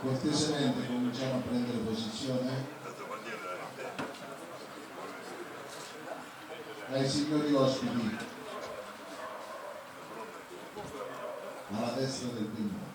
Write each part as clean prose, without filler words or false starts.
Cortesemente cominciamo a prendere posizione. Ai signori ospiti, alla destra del primo.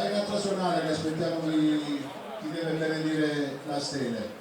Fai un'altra suonare che aspettiamo chi deve benedire la stele.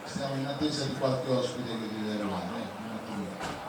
Siamo in attesa di qualche ospite che deve arrivare. Un attimo.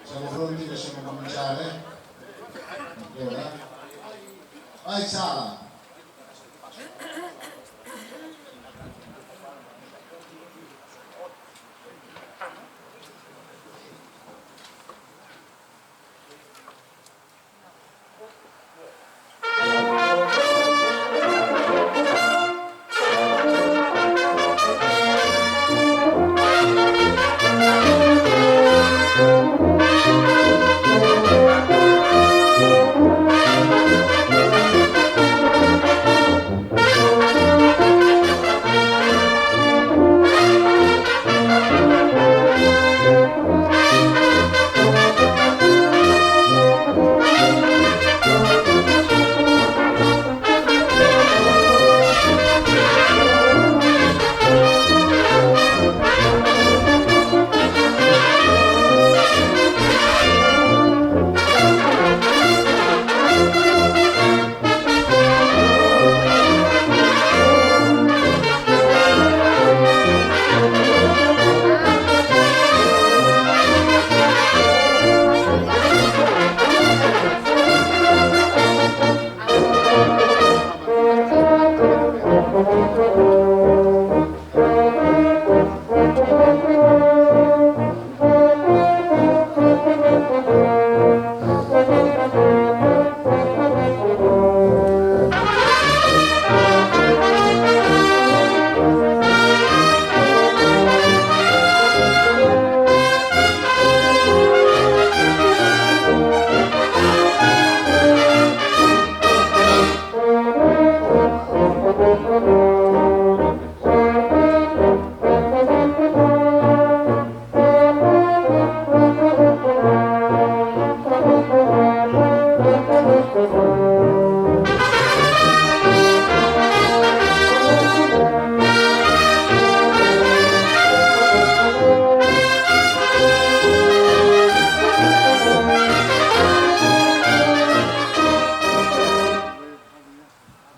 Siamo pronti, possiamo cominciare? Allora. Vai Sala!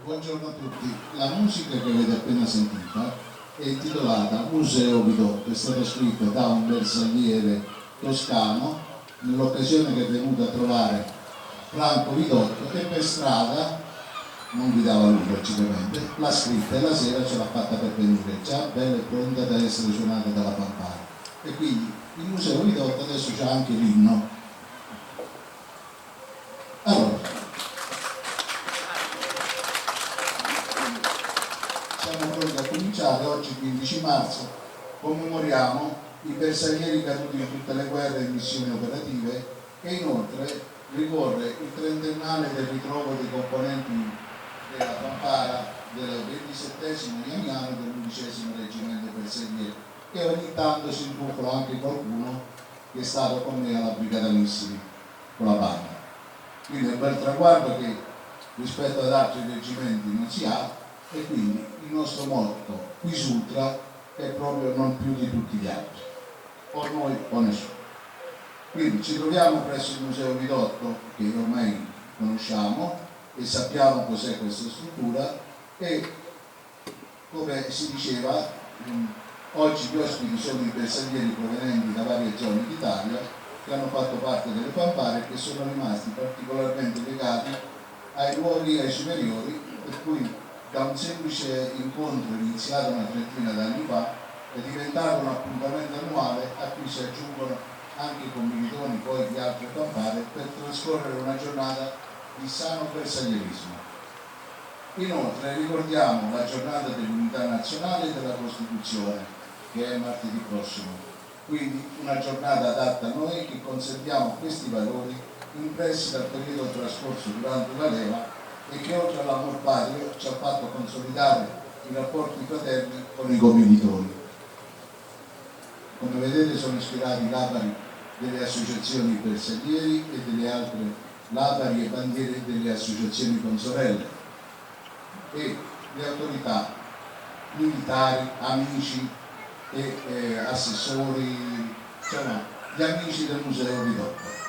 Buongiorno a tutti, la musica che avete appena sentita è intitolata Museo Vidotto, è stata scritta da un bersagliere toscano nell'occasione che è venuto a trovare Franco Vidotto e per strada, non guidava lui logicamente, l'ha scritta e la sera ce l'ha fatta per venire, già bella e pronta da essere suonata dalla fanfara. E quindi il Museo Vidotto adesso c'ha anche l'inno. Allora, siamo pronti a cominciare. Oggi 15 marzo commemoriamo i bersaglieri caduti in tutte le guerre e missioni operative e inoltre ricorre il trentennale del ritrovo dei componenti della fanfara del 27° Ianiano e dell'11° Reggimento Bersaglieri, e ogni tanto si incontro anche qualcuno che è stato con me alla Brigata Missili con la banda. Quindi è un bel traguardo che rispetto ad altri reggimenti non si ha, e quindi il nostro motto qui Sutra è proprio non più di tutti gli altri, o noi o nessuno. Quindi ci troviamo presso il Museo Vidotto, che ormai conosciamo e sappiamo cos'è questa struttura, e come si diceva oggi gli ospiti sono i bersaglieri provenienti da varie zone d'Italia che hanno fatto parte delle fanfare e che sono rimasti particolarmente legati ai luoghi, ai superiori, per cui da un semplice incontro iniziato una trentina d'anni fa è diventato un appuntamento annuale a cui si aggiungono anche i commilitoni poi di altre fanfare per trascorrere una giornata di sano bersaglierismo. Inoltre ricordiamo la giornata dell'Unità Nazionale e della Costituzione, che è martedì prossimo, Quindi una giornata adatta a noi che conserviamo questi valori impressi dal periodo trascorso durante la leva e che oltre all'amor patrio ci ha fatto consolidare i rapporti fraterni con i commilitoni. Come vedete sono ispirati labari delle associazioni bersaglieri e delle altre labari e bandiere delle associazioni consorelle e le autorità militari, amici e assessori, insomma gli amici del Museo di Doppa.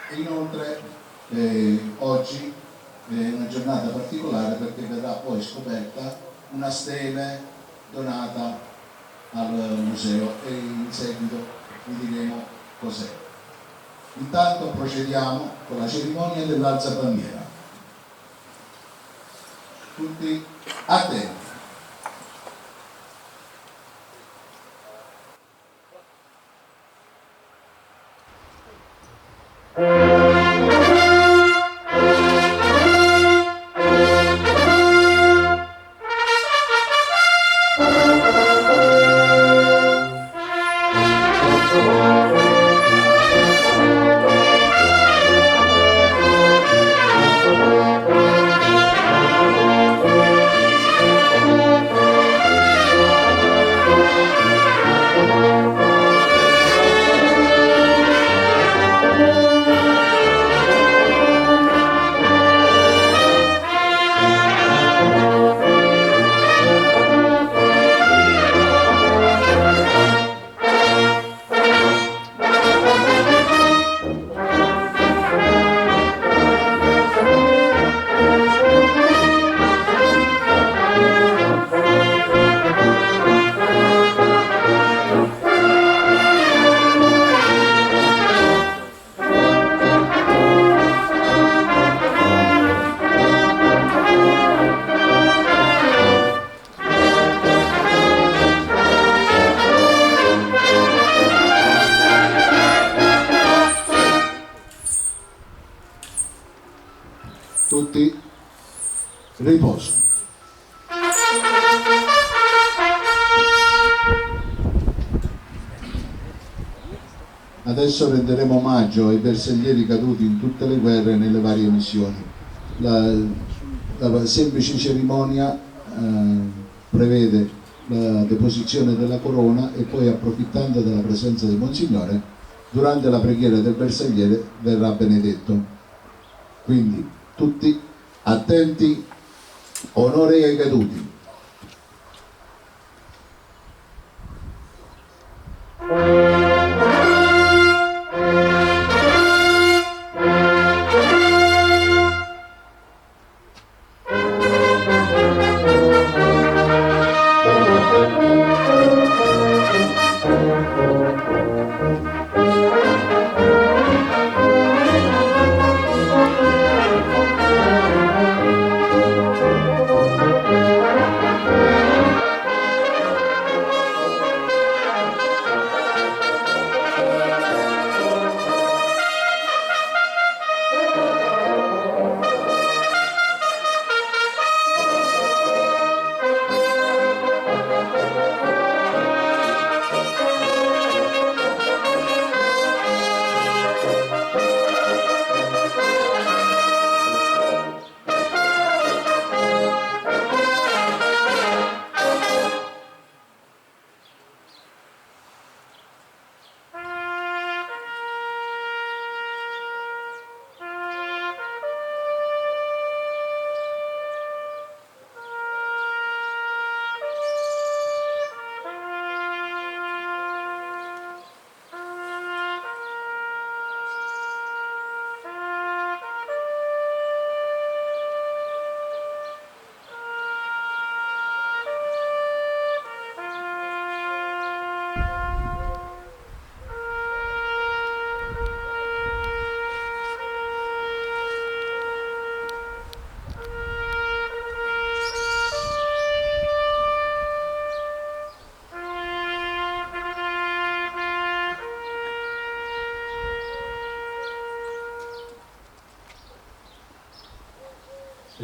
E inoltre oggi è una giornata particolare perché verrà poi scoperta una stele donata al museo e in seguito vi diremo cos'è. Intanto procediamo con la cerimonia dell'alzabandiera. Tutti attenti. Tutti riposo. Adesso renderemo omaggio ai bersaglieri caduti in tutte le guerre e nelle varie missioni. La semplice cerimonia prevede la deposizione della corona e poi, approfittando della presenza del Monsignore, durante la preghiera del bersagliere verrà benedetto. Quindi tutti attenti, onore ai caduti.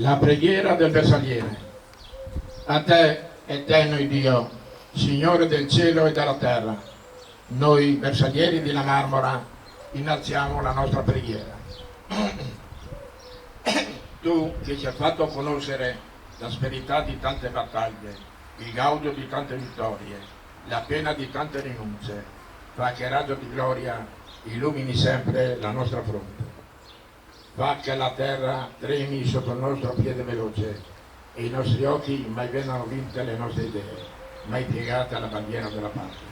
La preghiera del bersagliere. A te, eterno Dio, Signore del cielo e della terra, Noi bersaglieri della Marmora innalziamo la nostra preghiera. Tu che ci hai fatto conoscere l'asperità di tante battaglie, il gaudio di tante vittorie, la pena di tante rinunce, fa che raggio di gloria illumini sempre la nostra fronte. Fa che la terra tremi sotto il nostro piede veloce e i nostri occhi mai vedano vinte le nostre idee, mai piegate alla bandiera della patria.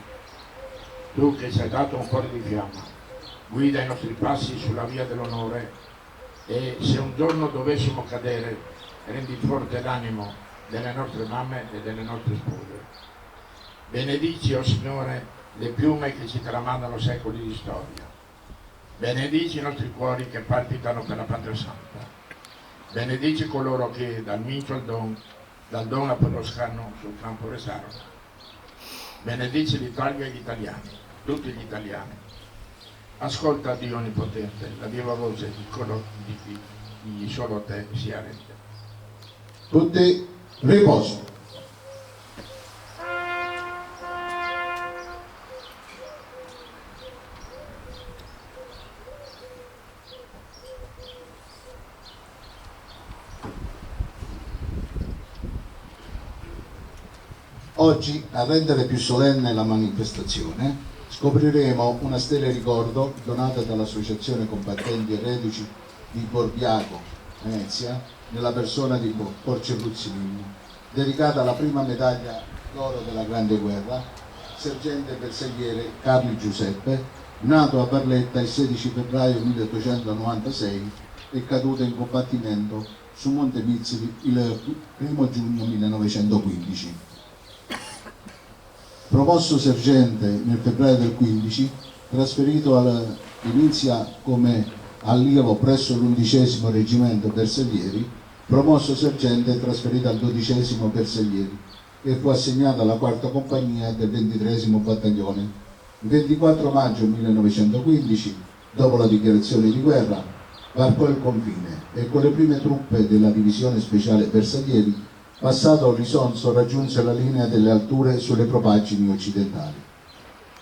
Tu che ci hai dato un cuore di fiamma, guida i nostri passi sulla via dell'onore e se un giorno dovessimo cadere, rendi forte l'animo delle nostre mamme e delle nostre spose. Benedici, o Signore, le piume che ci tramandano secoli di storia. Benedici i nostri cuori che palpitano per la Patria Santa. Benedici coloro che dal Mincio al Don, dal Don a Peloscano sul campo resarono. Benedici l'Italia e gli italiani, tutti gli italiani. Ascolta Dio Onnipotente, la viva voce di coloro di chi solo te sia rete. Tutti riposo. Oggi, a rendere più solenne la manifestazione, scopriremo una stele ricordo donata dall'Associazione Combattenti e Reduci di Borbiago, Venezia, nella persona di Porcelluzzi Mimmo, dedicata alla prima medaglia d'oro della Grande Guerra, sergente bersagliere Carli Giuseppe, nato a Barletta il 16 febbraio 1896 e caduto in combattimento su Monte Mizzoli il 1 giugno 1915. Promosso sergente nel febbraio del 15, trasferito inizia come allievo presso l'11° reggimento bersaglieri, promosso sergente e trasferito al 12° bersaglieri e fu assegnato alla 4ª compagnia del 23° battaglione. Il 24 maggio 1915, dopo la dichiarazione di guerra, varcò il confine e con le prime truppe della divisione speciale bersaglieri, passato l'Isonzo, raggiunse la linea delle alture sulle propaggini occidentali,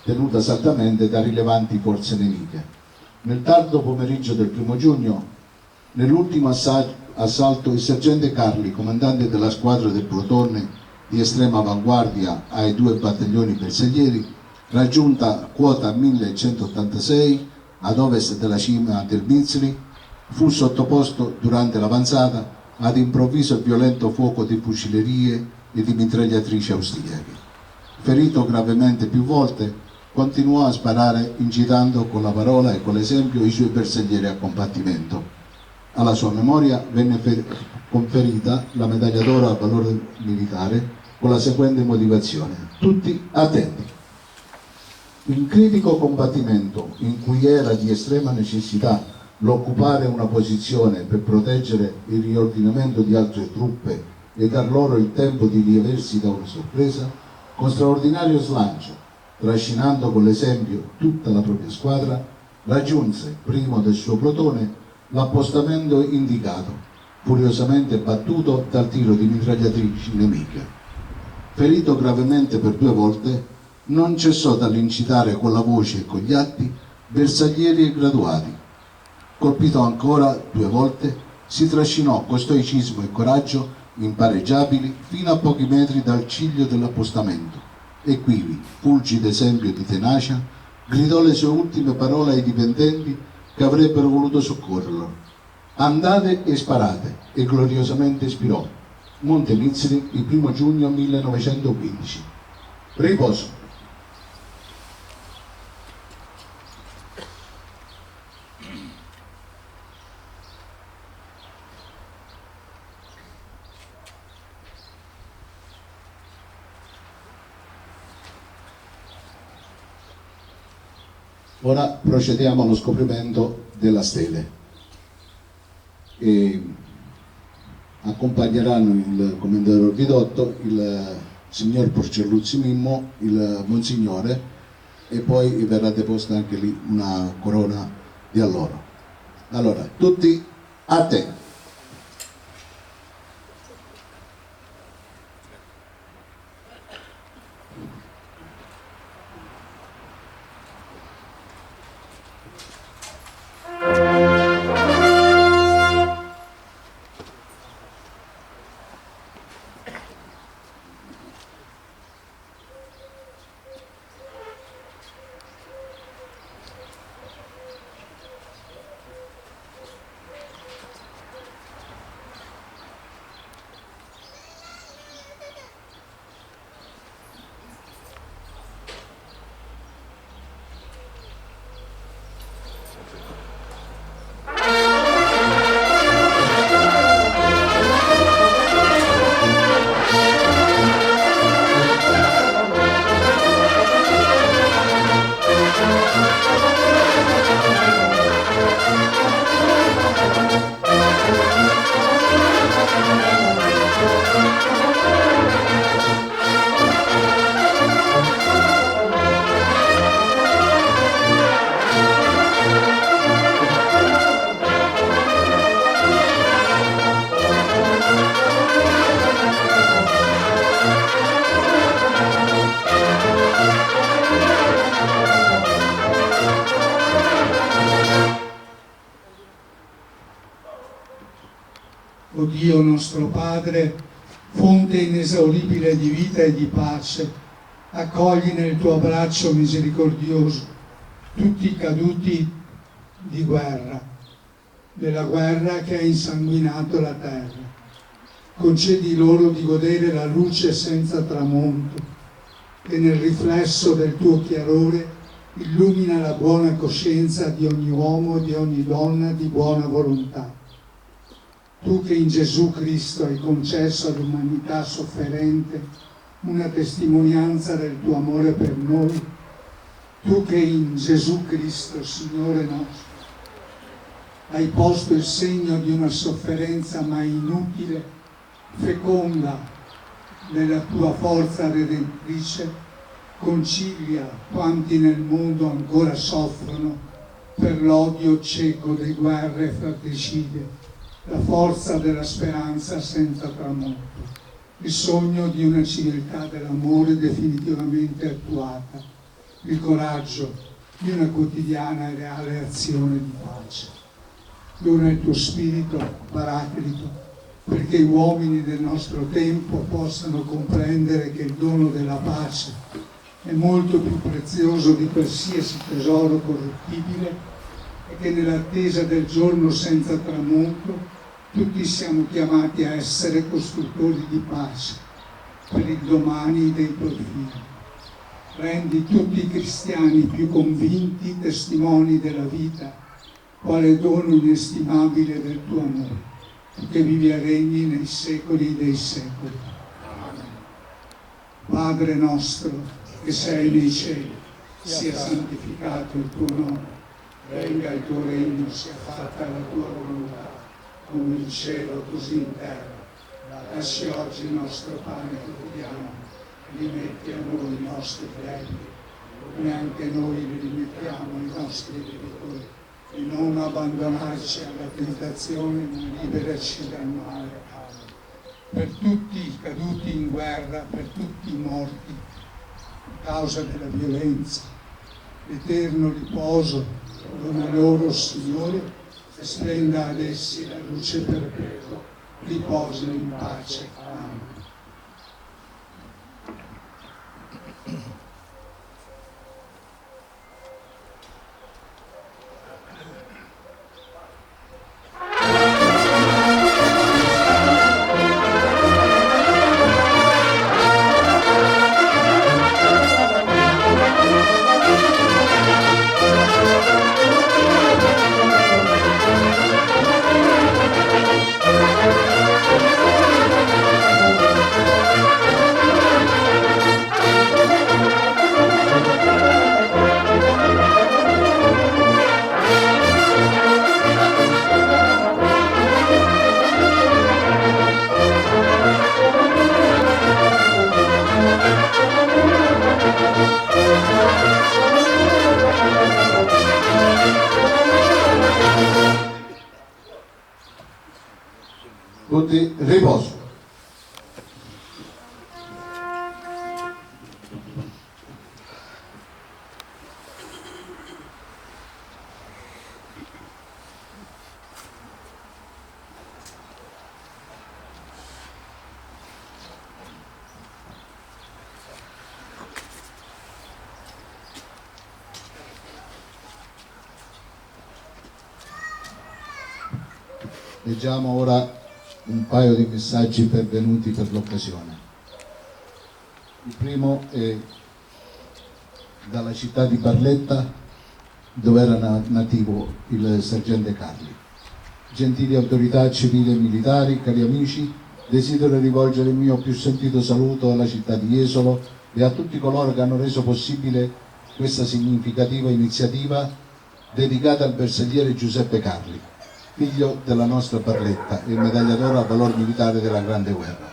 tenuta saldamente da rilevanti forze nemiche. Nel tardo pomeriggio del 1 giugno, nell'ultimo assalto, il sergente Carli, comandante della squadra del plotone di estrema avanguardia ai 2 battaglioni bersaglieri, raggiunta quota 1186 ad ovest della cima del Mizzoli, fu sottoposto durante l'avanzata ad improvviso e violento fuoco di fucilerie e di mitragliatrici austriache. Ferito gravemente più volte, continuò a sparare incitando con la parola e con l'esempio i suoi bersaglieri a combattimento. Alla sua memoria venne conferita la medaglia d'oro al valore militare con la seguente motivazione: tutti attenti. Il critico combattimento, in cui era di estrema necessità l'occupare una posizione per proteggere il riordinamento di altre truppe e dar loro il tempo di riaversi da una sorpresa, con straordinario slancio, trascinando con l'esempio tutta la propria squadra, raggiunse, primo del suo plotone, l'appostamento indicato, furiosamente battuto dal tiro di mitragliatrici nemiche. Ferito gravemente per 2 volte, non cessò dall'incitare con la voce e con gli atti bersaglieri e graduati. Colpito ancora 2 volte, si trascinò con stoicismo e coraggio impareggiabili fino a pochi metri dal ciglio dell'appostamento e quivi, fulgido esempio di tenacia, gridò le sue ultime parole ai dipendenti che avrebbero voluto soccorrerlo: andate e sparate, e gloriosamente spirò. Monte Mizzoli, il 1 giugno 1915. Riposo. Ora procediamo allo scoprimento della stele e accompagneranno il commendatore Ridotto, il signor Porcelluzzi Mimmo, il Monsignore, e poi verrà deposta anche lì una corona di alloro. Allora, tutti attenti. O Dio nostro Padre, fonte inesauribile di vita e di pace, accogli nel tuo abbraccio misericordioso tutti i caduti di guerra, della guerra che ha insanguinato la terra. Concedi loro di godere la luce senza tramonto, che nel riflesso del tuo chiarore illumina la buona coscienza di ogni uomo e di ogni donna di buona volontà. Tu che in Gesù Cristo hai concesso all'umanità sofferente una testimonianza del tuo amore per noi, tu che in Gesù Cristo, Signore nostro, hai posto il segno di una sofferenza mai inutile, feconda nella tua forza redentrice, concilia quanti nel mondo ancora soffrono per l'odio cieco di guerre fratricide, la forza della speranza senza tramonto, il sogno di una civiltà dell'amore definitivamente attuata, il coraggio di una quotidiana e reale azione di pace. Dona il tuo spirito paraclito perché gli uomini del nostro tempo possano comprendere che il dono della pace è molto più prezioso di qualsiasi tesoro corruttibile e che nell'attesa del giorno senza tramonto tutti siamo chiamati a essere costruttori di pace per il domani dei tuoi figli. Rendi tutti i cristiani più convinti testimoni della vita, quale dono inestimabile del tuo amore, tu che vivi e regni nei secoli dei secoli. Padre nostro, che sei nei cieli, sia santificato il tuo nome, venga il tuo regno, sia fatta la tua volontà, come in cielo così in terra. Dacci oggi il nostro pane quotidiano, rimetti a noi i nostri debiti, come anche noi li rimettiamo ai nostri debitori, e non abbandonarci alla tentazione, ma liberaci dal male. Per tutti i caduti in guerra, per tutti i morti a causa della violenza, l'eterno riposo dona loro, Signore, e splenda ad essi la luce perpetua, riposino in pace. Amen. Tutti riposo. Leggiamo ora un paio di messaggi pervenuti per l'occasione. Il primo è dalla città di Barletta, dove era nativo il sergente Carli. Gentili autorità civili e militari, cari amici, desidero rivolgere il mio più sentito saluto alla città di Jesolo e a tutti coloro che hanno reso possibile questa significativa iniziativa dedicata al bersagliere Giuseppe Carli, figlio della nostra Barletta e medaglia d'oro al valor militare della Grande Guerra.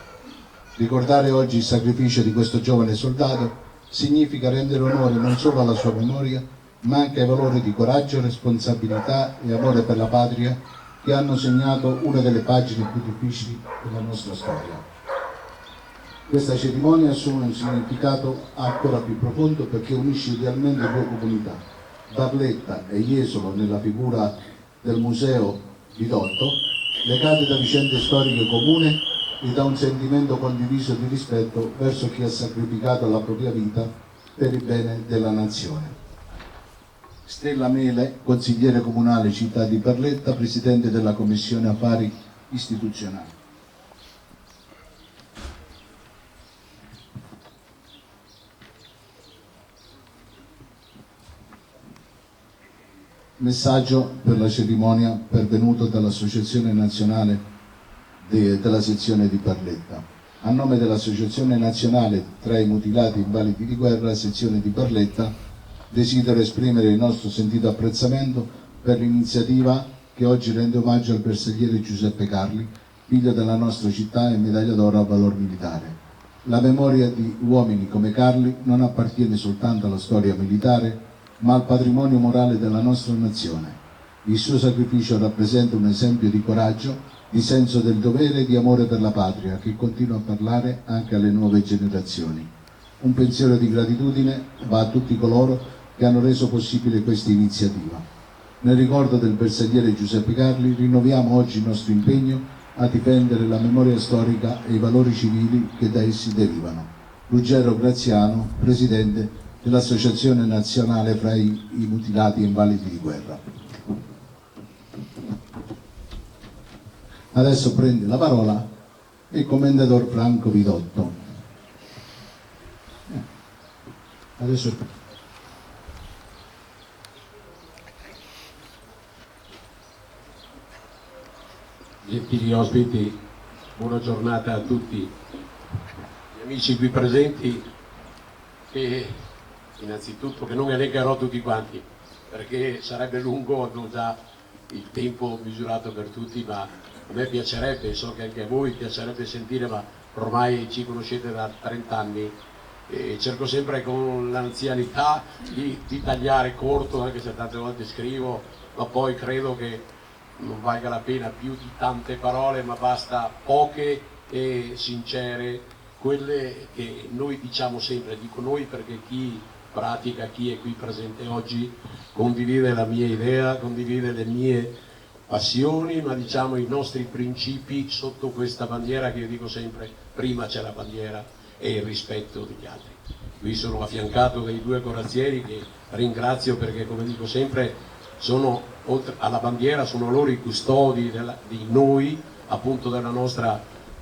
Ricordare oggi il sacrificio di questo giovane soldato significa rendere onore non solo alla sua memoria, ma anche ai valori di coraggio, responsabilità e amore per la patria che hanno segnato una delle pagine più difficili della nostra storia. Questa cerimonia assume un significato ancora più profondo perché unisce idealmente due comunità, Barletta e Jesolo nella figura del Museo di Dotto legate da vicende storiche comuni e da un sentimento condiviso di rispetto verso chi ha sacrificato la propria vita per il bene della nazione. Stella Mele, consigliere comunale città di Barletta, presidente della Commissione Affari Istituzionali. Messaggio per la cerimonia pervenuto dall'Associazione Nazionale della sezione di Barletta. A nome dell'Associazione Nazionale tra i Mutilati Invalidi di Guerra, sezione di Barletta, desidero esprimere il nostro sentito apprezzamento per l'iniziativa che oggi rende omaggio al bersagliere Giuseppe Carli, figlio della nostra città e medaglia d'oro a valor militare. La memoria di uomini come Carli non appartiene soltanto alla storia militare, ma al patrimonio morale della nostra nazione. Il suo sacrificio rappresenta un esempio di coraggio, di senso del dovere e di amore per la patria che continua a parlare anche alle nuove generazioni. Un pensiero di gratitudine va a tutti coloro che hanno reso possibile questa iniziativa. Nel ricordo del bersagliere Giuseppe Carli rinnoviamo oggi il nostro impegno a difendere la memoria storica e i valori civili che da essi derivano. Ruggero Graziano, presidente dell'Associazione Nazionale fra i Mutilati e Invalidi di Guerra. Adesso prende la parola il commendator Franco Vidotto. Adesso gentili ospiti, buona giornata a tutti, gli amici qui presenti, e innanzitutto che non elencherò tutti quanti perché sarebbe lungo, hanno già il tempo misurato per tutti, ma a me piacerebbe, so che anche a voi piacerebbe sentire, ma ormai ci conoscete da 30 anni e cerco sempre con l'anzianità di tagliare corto, anche se tante volte scrivo, ma poi credo che non valga la pena più di tante parole, ma basta poche e sincere, quelle che noi diciamo sempre. Dico noi perché chi pratica, chi è qui presente oggi condivide la mia idea, condivide le mie passioni, ma diciamo i nostri principi sotto questa bandiera che io dico sempre: prima c'è la bandiera e il rispetto degli altri. Qui sono affiancato dai due corazzieri che ringrazio perché, come dico sempre, sono, oltre alla bandiera, sono loro i custodi di noi, appunto della nostra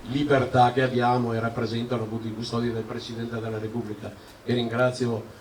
libertà che abbiamo, e rappresentano appunto i custodi del Presidente della Repubblica, e ringrazio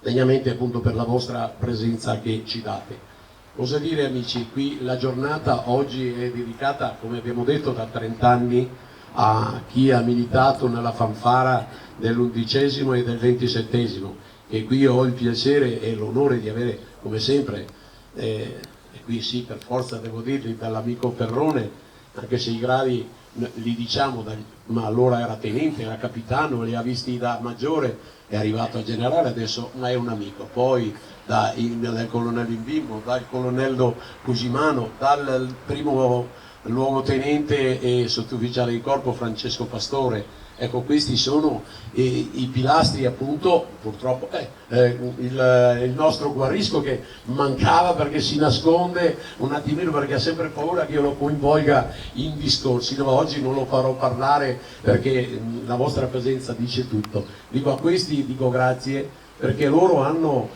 degnamente appunto per la vostra presenza che ci date. Cosa dire, amici? Qui la giornata oggi è dedicata, come abbiamo detto, da 30 anni a chi ha militato nella fanfara dell'11° e del 27°, e qui ho il piacere e l'onore di avere, come sempre, e qui sì, per forza devo dirli, dall'amico Perrone, anche se i gradi li diciamo, ma allora era tenente, era capitano, li ha visti da maggiore, è arrivato a generale adesso, ma è un amico. Poi dal colonnello Imbimbo, dal colonnello Cusimano, dal primo luogotenente e sottufficiale di corpo Francesco Pastore. Ecco, questi sono i pilastri, appunto, purtroppo il nostro Guarrisco, che mancava perché si nasconde un attimino, perché ha sempre paura che io lo coinvolga in discorsi. No, oggi non lo farò parlare perché la vostra presenza dice tutto. Dico a questi, dico grazie, perché loro hanno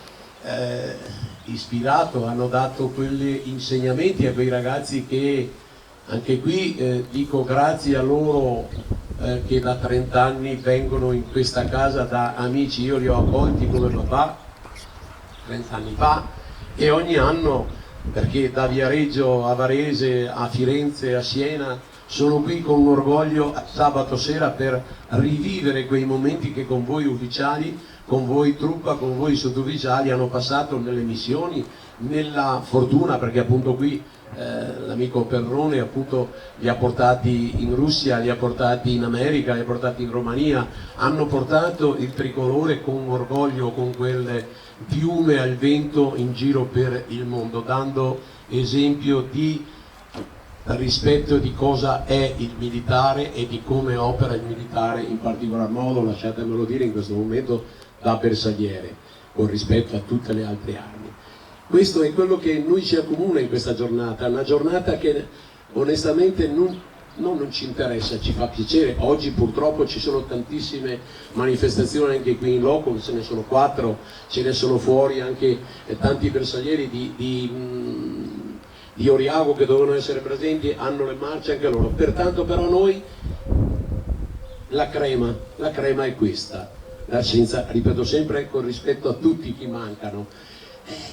ispirato, hanno dato quegli insegnamenti a quei ragazzi che anche qui dico grazie a loro, che da 30 anni vengono in questa casa da amici. Io li ho accolti come papà 30 anni fa, e ogni anno, perché da Viareggio a Varese a Firenze a Siena sono qui con un orgoglio sabato sera per rivivere quei momenti che con voi ufficiali, con voi truppa, con voi sottufficiali hanno passato nelle missioni, nella fortuna, perché appunto qui l'amico Perrone appunto li ha portati in Russia, li ha portati in America, li ha portati in Romania, hanno portato il tricolore con orgoglio, con quel piume al vento in giro per il mondo, dando esempio di rispetto di cosa è il militare e di come opera il militare, in particolar modo, lasciatemelo dire in questo momento, da bersagliere, con rispetto a tutte le altre armi. Questo è quello che noi ci accomuna in questa giornata, una giornata che onestamente non ci interessa, ci fa piacere. Oggi purtroppo ci sono tantissime manifestazioni anche qui in loco, ce ne sono 4, ce ne sono fuori anche tanti bersaglieri di Oriago che dovevano essere presenti, hanno le marce anche loro. Pertanto però noi la crema è questa, la scienza, ripeto sempre con rispetto a tutti chi mancano,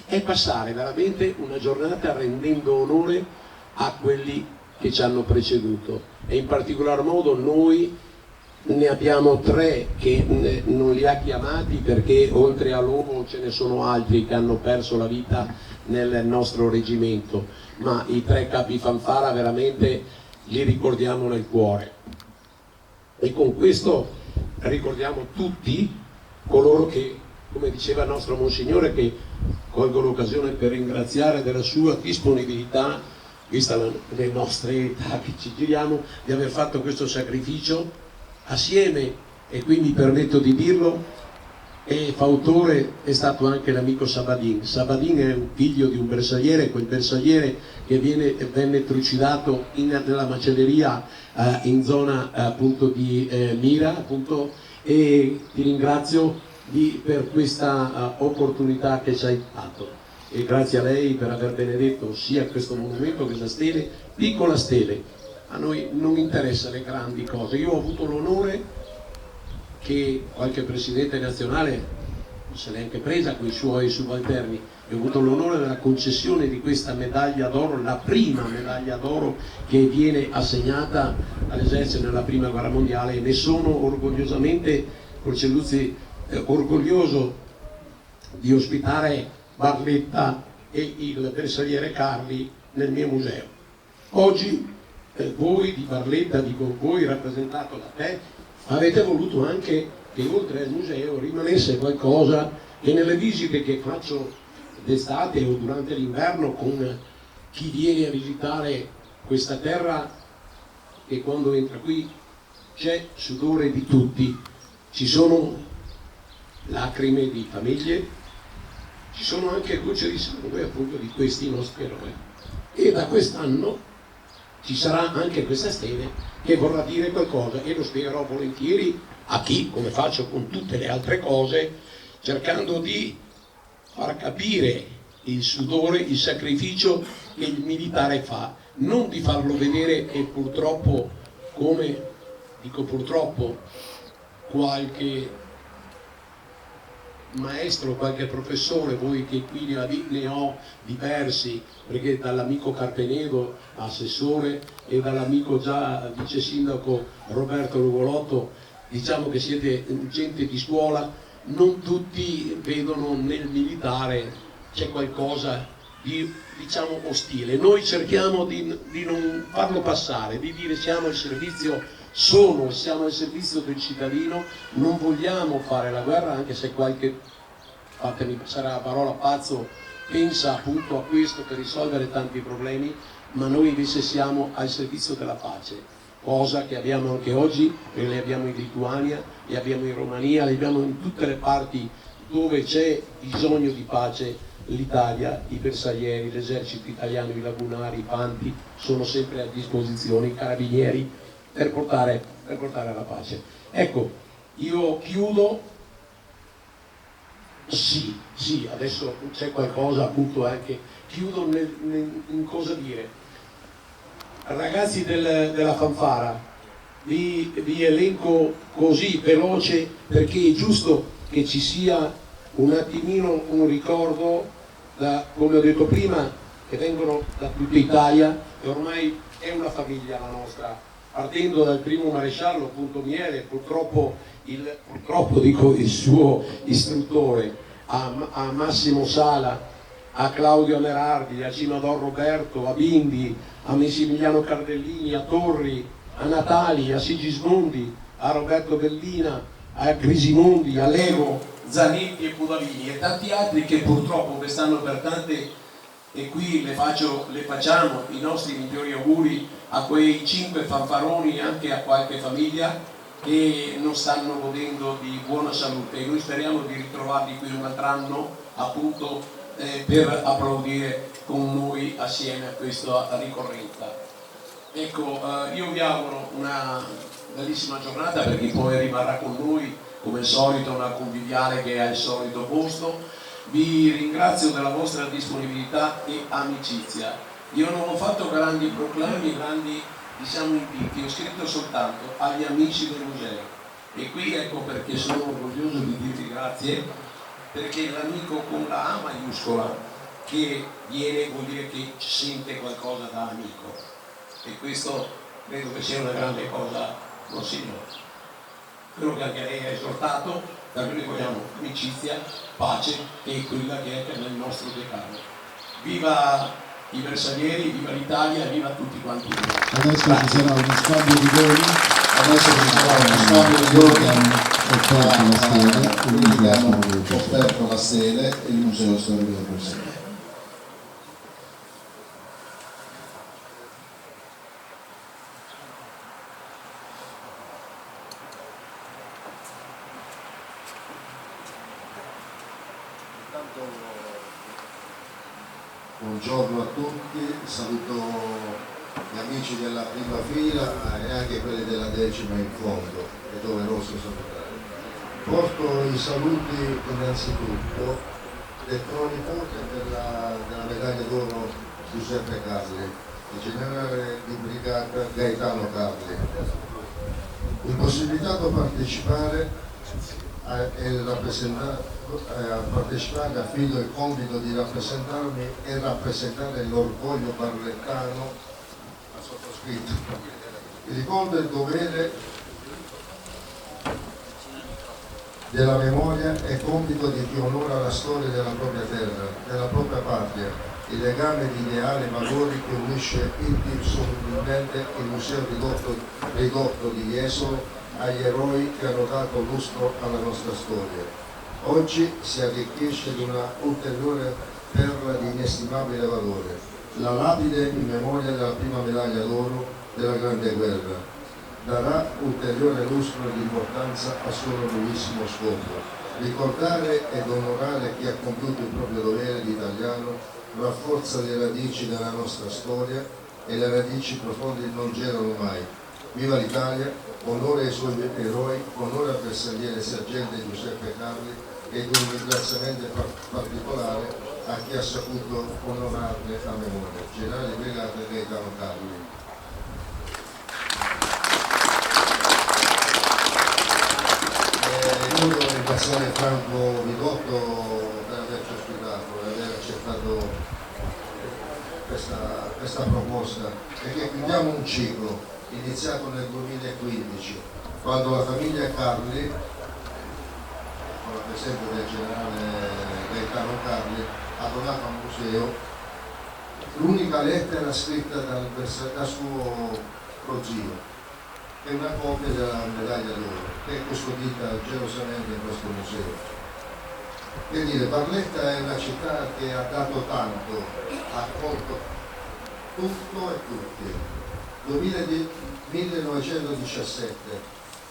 è passare veramente una giornata rendendo onore a quelli che ci hanno preceduto, e in particolar modo noi ne abbiamo 3 che non li ha chiamati perché oltre a loro ce ne sono altri che hanno perso la vita nel nostro reggimento, ma i 3 capi fanfara veramente li ricordiamo nel cuore, e con questo ricordiamo tutti coloro che, come diceva il nostro Monsignore, che colgo l'occasione per ringraziare della sua disponibilità, vista le nostre età che ci giriamo, di aver fatto questo sacrificio assieme, e qui mi permetto di dirlo, e fautore è stato anche l'amico Sabadin. Sabadin è un figlio di un bersagliere, quel bersagliere che venne trucidato nella macelleria in zona appunto di Mira, appunto, e ti ringrazio per questa opportunità che ci hai dato, e grazie a lei per aver benedetto sia questo monumento che la stele, piccola stele. A noi non interessa le grandi cose. Io ho avuto l'onore che qualche presidente nazionale non se l'è anche presa con i suoi subalterni, ho avuto l'onore della concessione di questa medaglia d'oro, la prima medaglia d'oro che viene assegnata all'esercito nella prima guerra mondiale, e ne sono orgogliosamente, Porcelluzzi, orgoglioso di ospitare Barletta e il bersagliere Carli nel mio museo. Oggi voi di Barletta, dico voi rappresentato da te, avete voluto anche che oltre al museo rimanesse qualcosa che nelle visite che faccio d'estate o durante l'inverno con chi viene a visitare questa terra, e quando entra qui c'è sudore di tutti, ci sono lacrime di famiglie, ci sono anche gocce di sangue appunto di questi nostri eroi, e da quest'anno ci sarà anche questa stele che vorrà dire qualcosa, e lo spiegherò volentieri a chi, come faccio con tutte le altre cose, cercando di far capire il sudore, il sacrificio che il militare fa, non di farlo vedere, e purtroppo, come dico purtroppo, qualche maestro, qualche professore, voi che qui ne ho diversi, perché dall'amico Carpenedo, assessore, e dall'amico già vice sindaco Roberto Lugolotto, diciamo che siete gente di scuola, non tutti vedono nel militare c'è qualcosa di, diciamo, ostile. Noi cerchiamo di non farlo passare, di dire siamo al servizio, siamo al servizio del cittadino, non vogliamo fare la guerra, anche se qualche, fatemi passare la parola, pazzo pensa appunto a questo per risolvere tanti problemi, ma noi invece siamo al servizio della pace, cosa che abbiamo anche oggi, perché le abbiamo in Lituania, le abbiamo in Romania, le abbiamo in tutte le parti dove c'è bisogno di pace. L'Italia, i bersaglieri, l'esercito italiano, i lagunari, i fanti sono sempre a disposizione, i carabinieri, per portare la pace. Ecco, io chiudo, sì, adesso c'è qualcosa appunto anche, chiudo in cosa dire. Ragazzi della fanfara, vi elenco così veloce perché è giusto che ci sia un attimino un ricordo, come ho detto prima, che vengono da tutta Italia, e ormai è una famiglia la nostra, partendo dal primo maresciallo appunto Miele, purtroppo dico il suo istruttore, a Massimo Sala, a Claudio Merardi, a Cimador Roberto, a Bindi, a Massimiliano Cardellini, a Torri, a Natali, a Sigismondi, a Roberto Bellina, a Grisimondi, a Lego, Zanetti e Pudavini e tanti altri che purtroppo quest'anno per tante, e qui le facciamo i nostri migliori auguri a quei 5 fanfaroni e anche a qualche famiglia che non stanno godendo di buona salute, e noi speriamo di ritrovarli qui un altro anno appunto per applaudire con noi assieme a questa ricorrenza. Ecco, io vi auguro una bellissima giornata per chi poi rimarrà con noi, come al solito, una conviviale che è al solito posto. Vi ringrazio della vostra disponibilità e amicizia. Io non ho fatto grandi proclami, grandi inviti, ho scritto soltanto agli amici del museo. E qui ecco perché sono orgoglioso di dirvi grazie, perché l'amico con la A maiuscola che viene vuol dire che sente qualcosa da amico, e questo credo che sia una grande cosa, non signore. Quello che anche lei ha esortato, da cui noi vogliamo amicizia, pace, che è quella che è nel nostro decano. Viva i bersaglieri, viva l'Italia, viva tutti quanti noi. Adesso ci sarà uno scambio di doni, adesso ci sarà uno scambio di doni, quindi abbiamo offerto la sede e il Museo Storico del Bersaglio. Buongiorno a tutti, saluto gli amici della prima fila e anche quelli della decima in fondo, è doveroso salutare. Porto i saluti innanzitutto del cronipote della medaglia d'oro Giuseppe Carli, il generale di brigata Gaetano Carli. Impossibilitato a partecipare a partecipare affido il compito di rappresentarmi e rappresentare l'orgoglio barlettano a sottoscritto. Mi ricordo il dovere della memoria e compito di chi onora la storia della propria terra, della propria patria, il legame di ideali e valori che unisce indissolubilmente il museo ridotto di Jesolo agli eroi che hanno dato lustro alla nostra storia. Oggi si arricchisce di una ulteriore perla di inestimabile valore, la lapide in memoria della prima medaglia d'oro della Grande Guerra. Darà ulteriore lustro ed importanza al suo nobilissimo scopo. Ricordare ed onorare chi ha compiuto il proprio dovere di italiano rafforza le radici della nostra storia, e le radici profonde non gelano mai. Viva l'Italia, onore ai suoi eroi, onore al bersagliere sergente Giuseppe Carli, ed un ringraziamento particolare a chi ha saputo onorarne la memoria, generale di brigata Gaetano Carli. Io devo ringraziare Franco Ridotto per averci ospitato, per aver accettato questa proposta, perché chiudiamo un ciclo iniziato nel 2015, quando la famiglia Carli, con la presenza del generale Gaetano Carli, ha donato al museo l'unica lettera scritta da suo prozio, che è una copia della medaglia d'oro, che è custodita gelosamente in questo museo. Per dire, Barletta è una città che ha dato tanto, ha accolto tutto e tutti. 1917,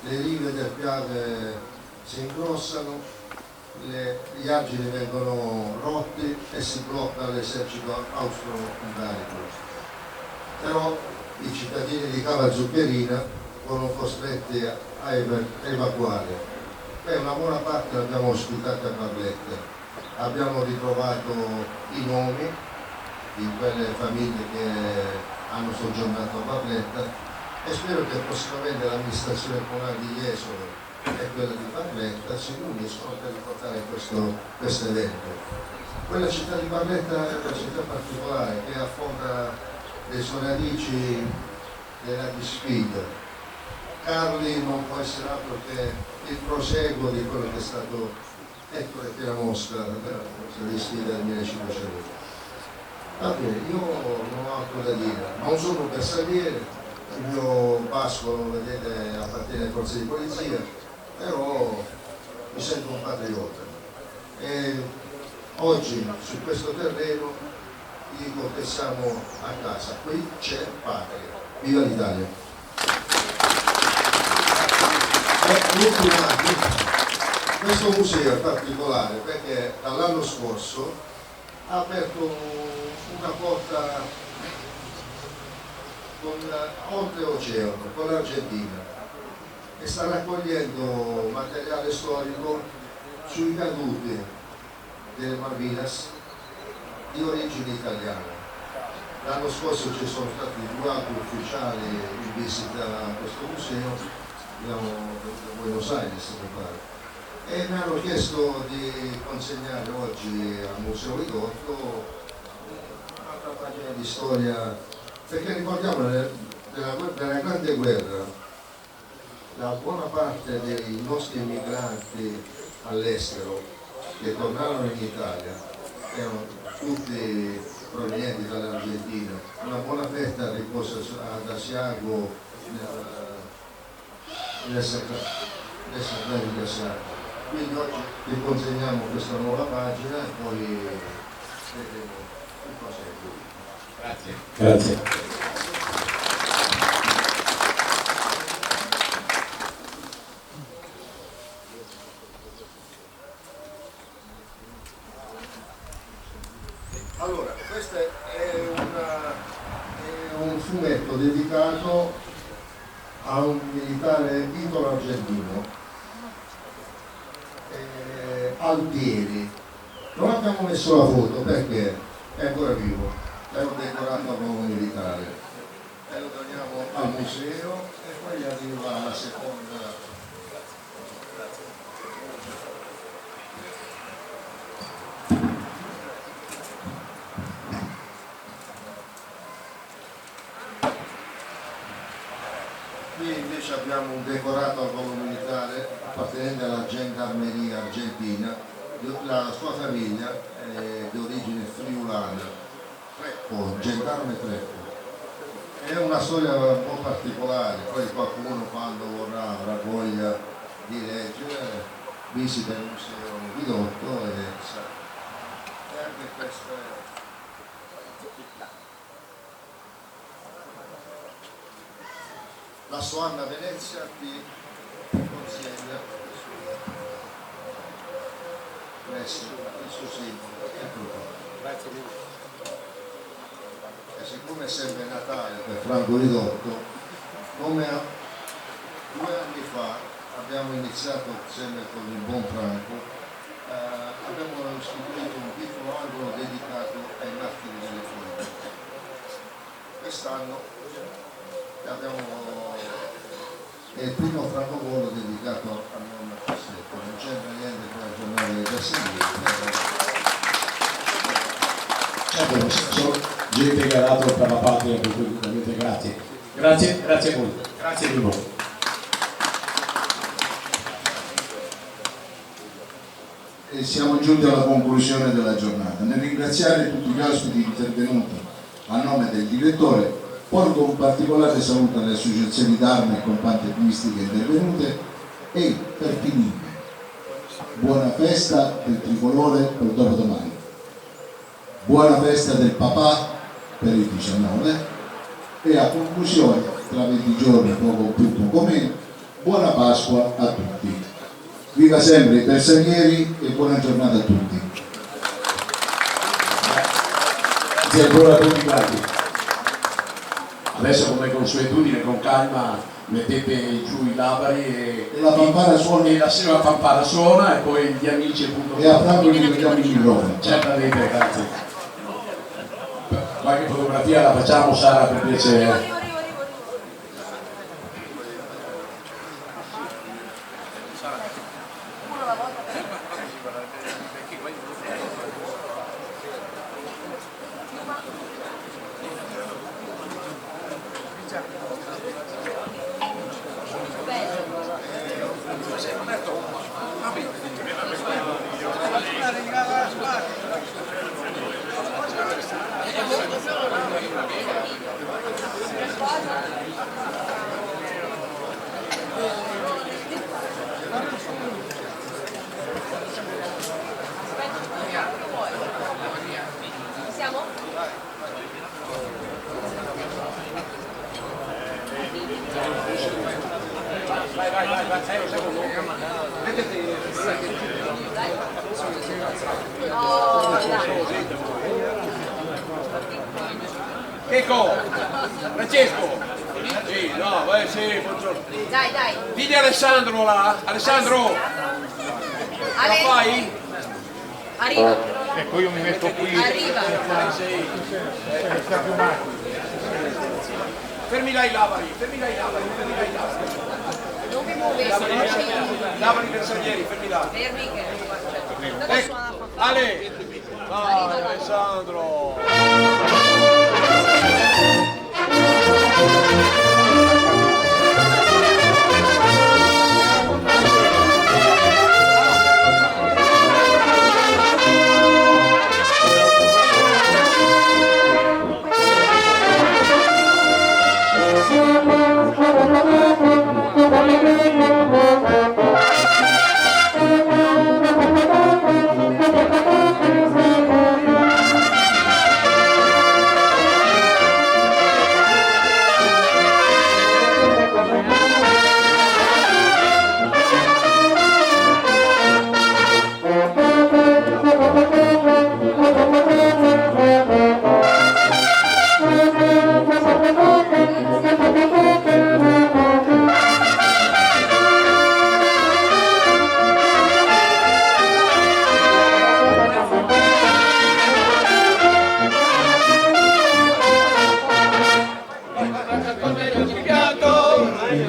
le rive del Piave si ingrossano, gli argini vengono rotti e si blocca l'esercito austro-ungarico. Però i cittadini di Cava Zuccherina furono costretti a evacuare. Una buona parte l'abbiamo ospitata a Barletta. Abbiamo ritrovato i nomi di quelle famiglie che hanno soggiornato a Barletta, e spero che prossimamente l'amministrazione comunale di Jesolo e quella di Barletta si uniscono per ricordare questo evento. Quella città di Barletta è una città particolare che affonda le sue radici nella disfida. Carli non può essere altro che il proseguo di quello che è stato, ecco le Pira Mosca, la disfida del 1500. Va bene, io non ho altro da dire, non sono un bersagliere, il mio pascolo, vedete, appartiene alle forze di polizia, però mi sento un patriota. E oggi su questo terreno dico che siamo a casa, qui c'è patria. Viva l'Italia! Questo museo è particolare perché dall'anno scorso ha aperto una porta oltreoceano, con l'Argentina, e sta raccogliendo materiale storico sui caduti delle Malvinas di origine italiana. L'anno scorso ci sono stati 2 altri ufficiali in visita a questo museo, abbiamo venuto a Buenos Aires, mi pare, e mi hanno chiesto di consegnare oggi al Museo Ridotto un'altra pagina di storia, perché ricordiamo della Grande Guerra, la buona parte dei nostri emigranti all'estero che tornarono in Italia erano tutti provenienti dall'Argentina. Una buona fetta riposa ad Asiago nel Sagrado di Asiago. Quindi oggi vi consegniamo questa nuova pagina e poi vedremo il proseguo. Grazie. Grazie. Allora, questo è un fumetto dedicato a un militare italo-argentino, Altieri. Non abbiamo messo la foto perché è ancora vivo, è un decorato come militare. E lo doniamo al museo e poi arriva la seconda. Qui invece abbiamo un decorato al volo militare appartenente alla Gendarmeria argentina. La sua famiglia è di origine friulana, Treppo, gendarme Treppo. È una storia un po' particolare, poi qualcuno quando avrà voglia di leggere visita il Museo Ridotto e sa. E anche questa è... La Soanna Venezia ti consegna presso il suo simbolo. Grazie mille. E siccome è sempre Natale per Franco Ridotto, come 2 anni fa abbiamo iniziato sempre con il buon Franco, abbiamo istituito un piccolo angolo dedicato ai martiri delle fonti. Quest'anno è il primo francobollo dedicato a nonna Cassetto, non c'entra niente con la giornata dei Cassetti. Sono gente che ha dato per la patria, per cui veramente grazie. Grazie a voi. Grazie di voi. E siamo giunti alla conclusione della giornata. Nel ringraziare tutti gli ospiti intervenuti a nome del direttore, porgo un particolare saluto alle associazioni d'arma e comparti artistiche intervenute e, per finire, buona festa del tricolore per dopodomani, buona festa del papà per il 19 e a conclusione, tra 20 giorni, poco più, poco meno, buona Pasqua a tutti. Viva sempre i bersaglieri e buona giornata a tutti. Grazie ancora a tutti quanti. Adesso come consuetudine, con calma, mettete giù i labari e la pampara suona, e la pampara suona e poi gli amici appunto. E a Franco gli vediamo il microfono. Certamente, grazie. Qualche fotografia la facciamo, Sara, per piacere. Checco! Francesco! Sì, no, sì, buongiorno. Dai, dai. Vedi Alessandro là? Alessandro? La fai? Arriva. Ecco, io mi metto qui. Arriva. Sì. Fermi là i lavari, Non vi muovete, non c'è Lavari bersaglieri, fermi là. fermi che arriva. Certo. Ecco, Ale! Vai, Alessandro!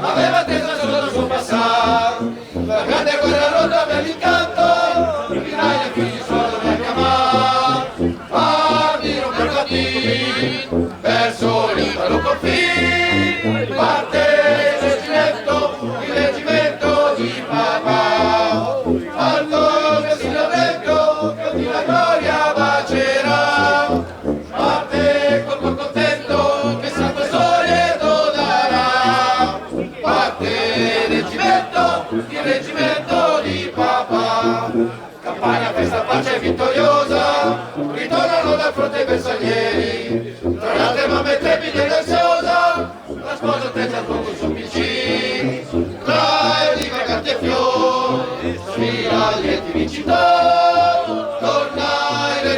Aveva attesa solo il suo passare, la grande guerra rotta per l'incanto, l'Italia qui solo per chiamare, partiro per battire, verso l'Italo confine, parte il reggimento di papà, alto che si l'avvento, che di la gloria bacerà, parte col cuor contento, che santo solieto darà, parte il reggimento di papà, campagna festa pace vittoriosa, ritornano dal fronte i bersaglieri, tra le altre mamme trepide ed ansiosa, la sposa testa al fuoco sul piccino, tra i canti e fiori, sfila gli enti vincitori, torna il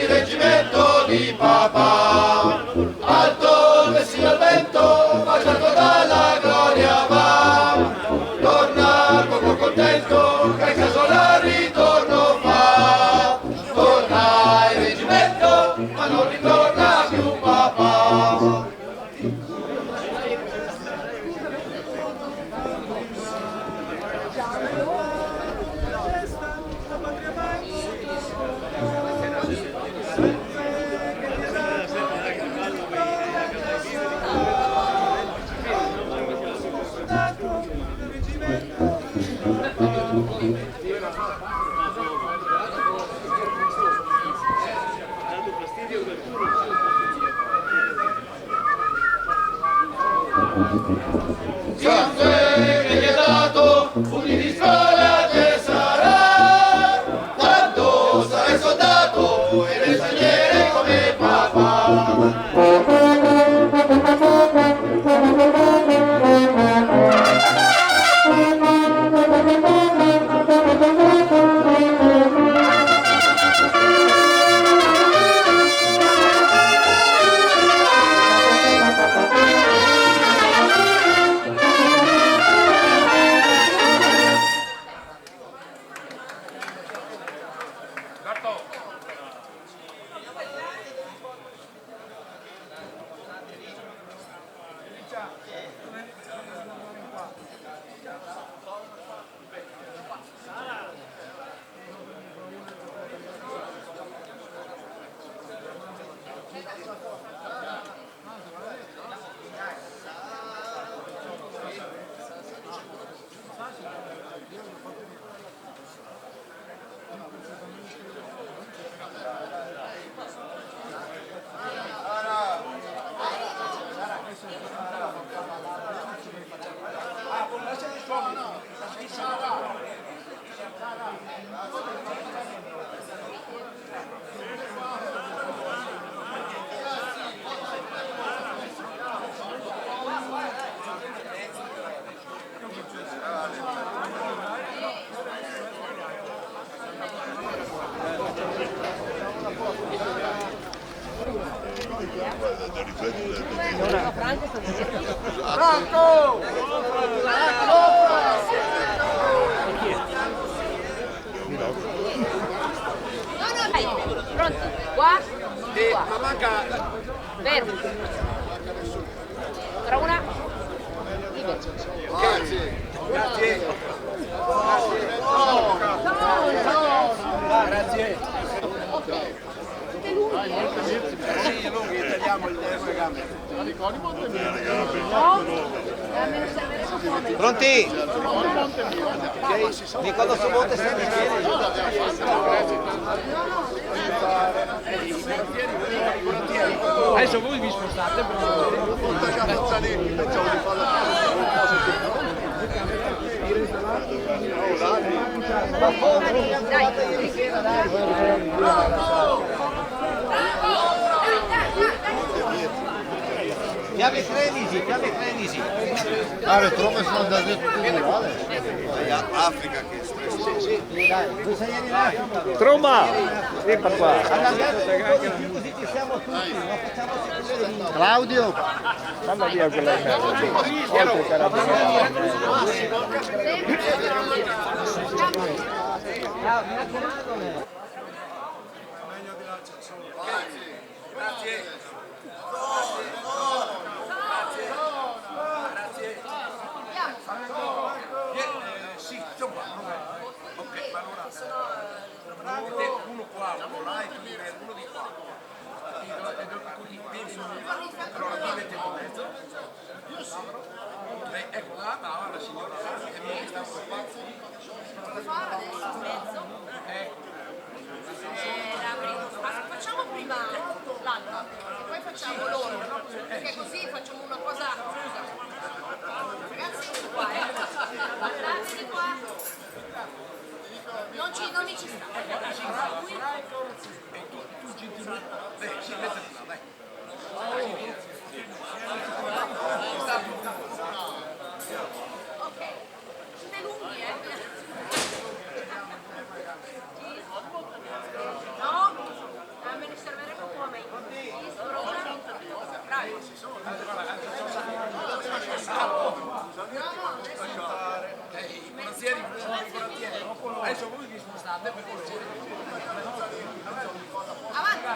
reggimento di papà, alto che sia il vento, baciato dalla gloria va, torna poco contento, che il caso la ritorno fa, torna il reggimento, ma non ritorna più papà. Sangue che gli è dato, pugni di spada che sarà, quando sarai soldato e bersagliere come papà. Dai, pronti? Qua, qua. Ma manca... Fermo. Tra una. Grazie. Grazie. Grazie. Sì, lunghi, tagliamo le gambe. Pronti? Nicola Somonte sempre bene. Adesso voi vi spostate Chiave Crenisi, chiave Crenisi. Come sono andati tutti in Africa che stress. Sì, dai, voi sei in Africa. Troma! Vieni qua. Così ci siamo tutti, non facciamo sentire l'ino. Claudio! Manda via quella in mezzo. Oltre carabinieri. Mi raccomando. Sì, insomma. Ok, ma allora uno qua, uno là e uno di qua. Allora ti mettiamo in mezzo. Ecco là, brava la signora. E sta Facciamo prima l'altro e poi facciamo loro, perché così facciamo una cosa. Ragazzi, qua, guardate qua. Non mi ci sta. tu gentilmente. Sì, mettiti là, dai. Ok, siete lunghi, No, me ne serviremo come? Bravi. Adesso voi vi spostate per piacere. Avanti.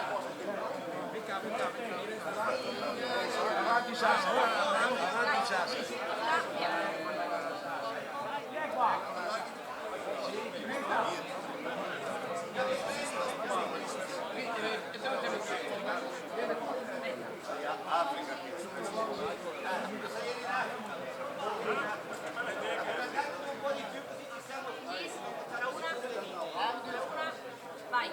Avanti Sassi, avanti Sassi. Vai.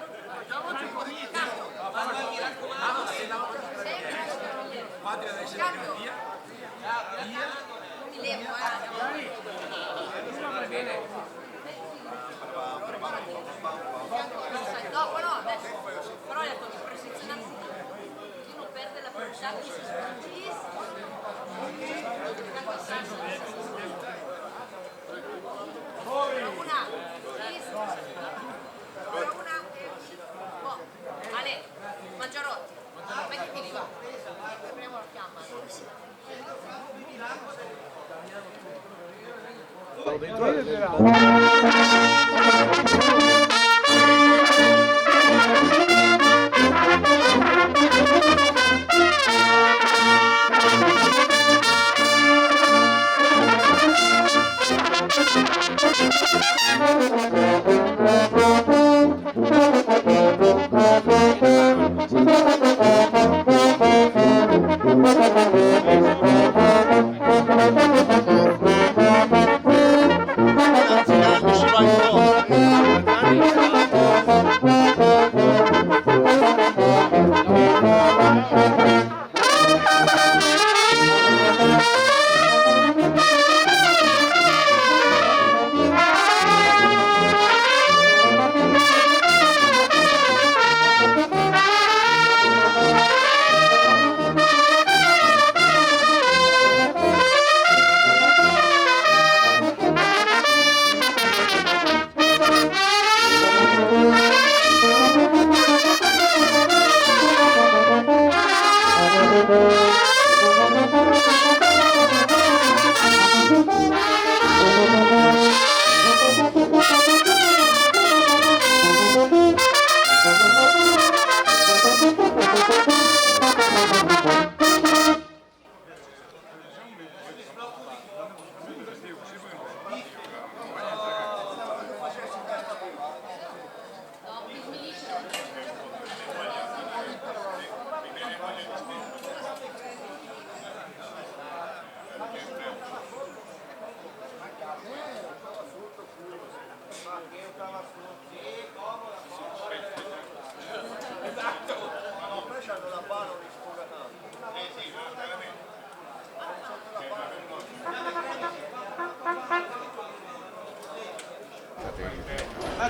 Fate adesso la via. Mi levo, Dopo no, adesso. Però è la posizione chi non perde la velocità che si Ale, Mangiarotti, mettiti lì. Apriamo la fiamma. Anzi, ci vai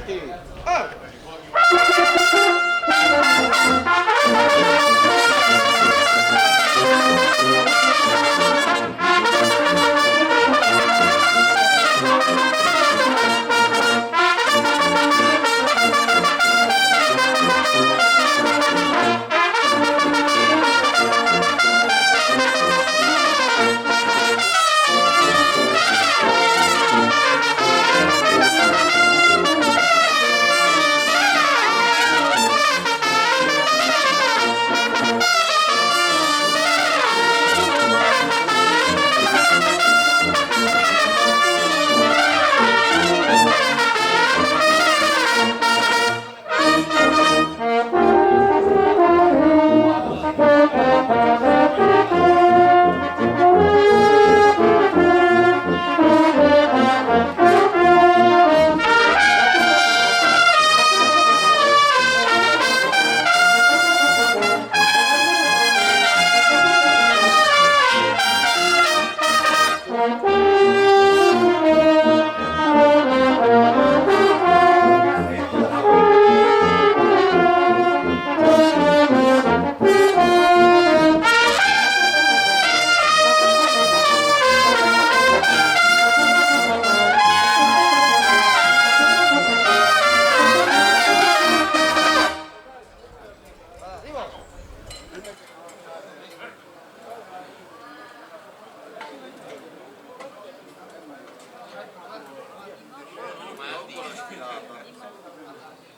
avanti!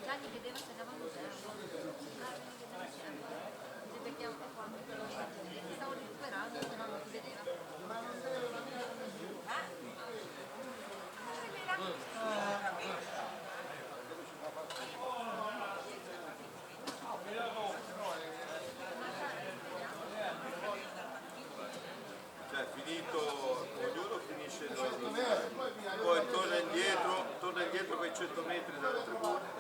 Gianni vedeva se andavano zero. Perché stavo recuperando, se no non si vedeva. Cioè finito, ognuno finisce il giorno, poi torna indietro quei 100 metri dalla tribuna.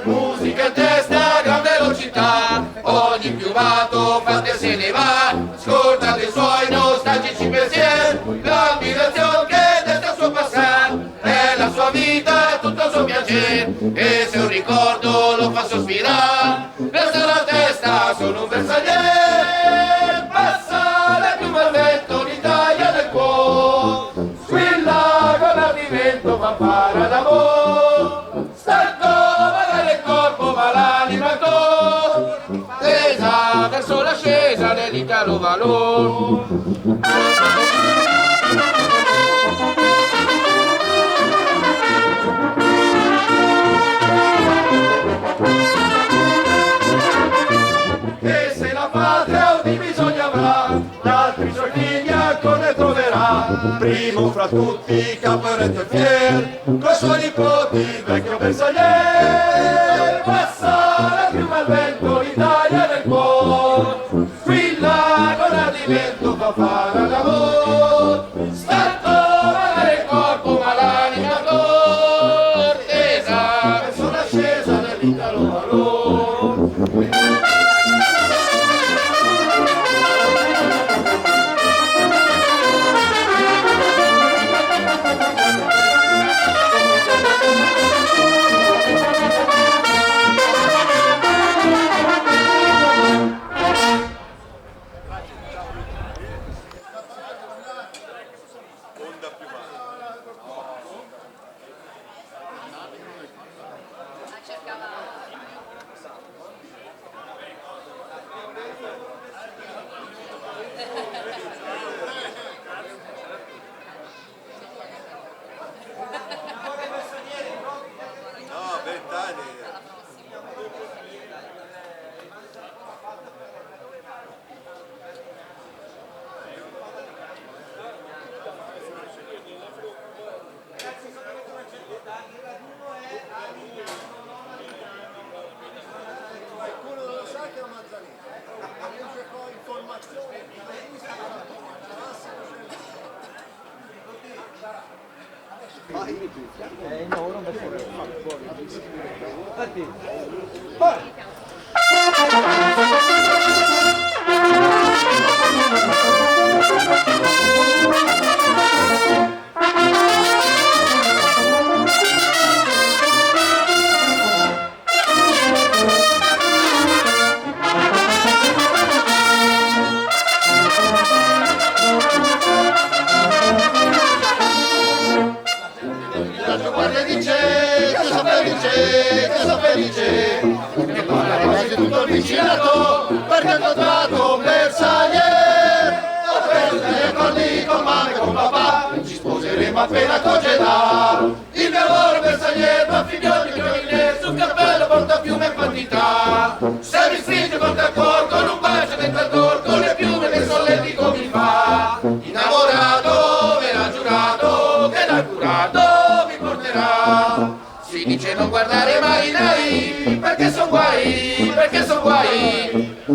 musica in testa a gran velocità, ogni piumato fa se ne va, scorda dei suoi sospirare, verso la testa sono un bersagliere, passa la piuma al vento, l'Italia del cuore, squilla con l'ardimento, fanfara d'amore, stanco magari il corpo ma l'anima tesa verso l'ascesa dell'Italo valore. E se la patria un bisogno avrà, d'altri suoi figli ancora ne troverà, primo fra tutti Caporetto e Fier, coi suoi nipoti il vecchio bersagliere, passa la piuma al vento, l'Italia del cuore, squilla con ardimento, fa fare l'amore, stanco magari il corpo ma l'anima tesa verso l'ascesa dell'Italo valore. No, 20 anni. Qualcuno lo sa che è un Mazzanino, legge poi informazioni. No, non mi fuori. Infatti. Guarda dice, che so felice, che parla quasi tutto il vicinato, perché ho incontrato un bersagliere, ho preso degli accordi con mamma e con papà, ci sposeremo appena congedato, il mio amore bersagliere, ma figlioli sul cappello porta piume in quantità, se mi stringe porta il cuore con un bacio dentro al cor, con le piume che solletico mi fa, innamorato me l'ha giurato, che l'ha curato mi porterà. Si dice non guardare marinai, perché son guai,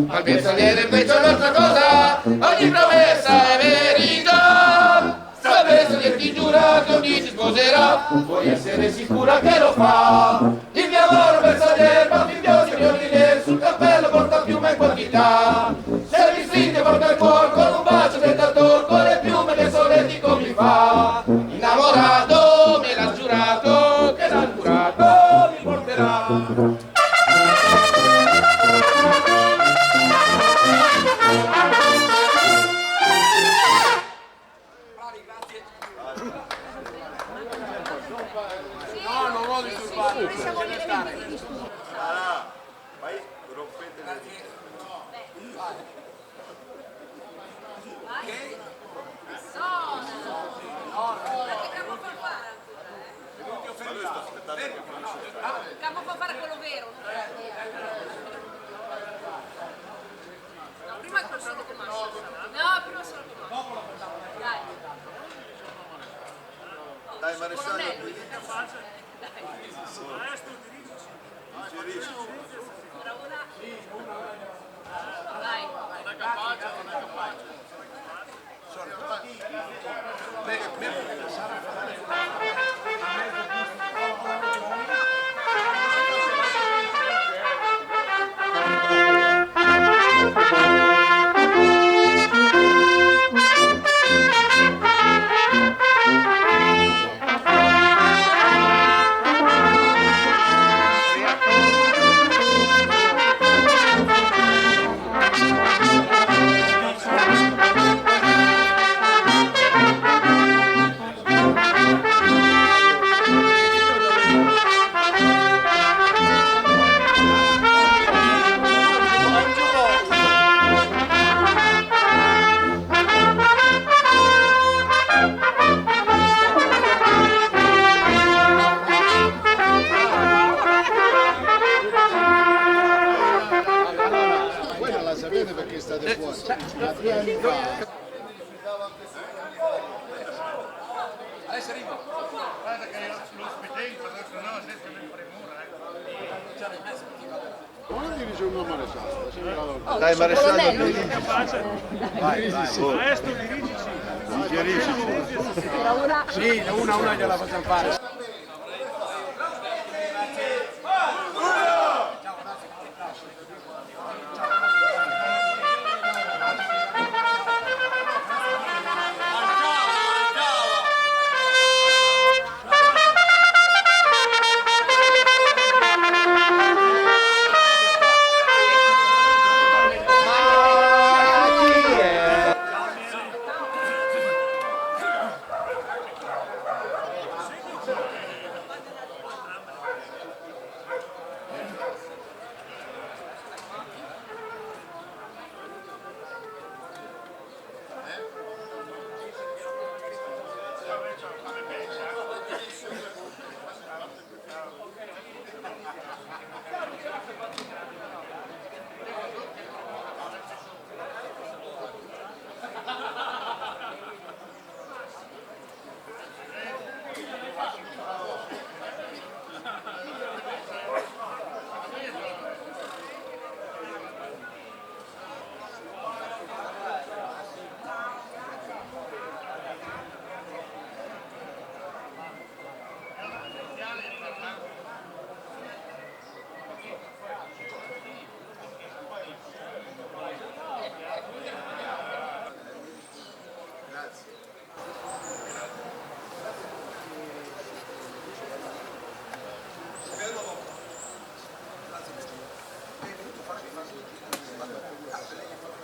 al bersagliere invece è un'altra cosa, ogni promessa è verità. Sapesse che ti giura che ogni si sposerà, puoi essere sicura che lo fa. Il mio amore bersagliere, ma figliosi violine, sul cappello porta piume in quantità. Se mi stringe porta il cuore con un bacio tentator, con le piume che solletico mi fa. Innamorato me l'ha giurato, che l'ha curato mi porterà. No, non ho disturbato. Ah, vai, rompete le Capo fa fare quello vero. No, prima il solo con Massimo. No, prima solo con Massimo. Dai. Dai, maresciallo. Dai. Guarda che lo spedente, adesso no, adesso nel premura, Come dirige un uomo maresciallo? Dai maresciallo, dirigi. Vai, maestro dirigici. Suggerisci. Sì, una gliela facciamo fare. Grazie.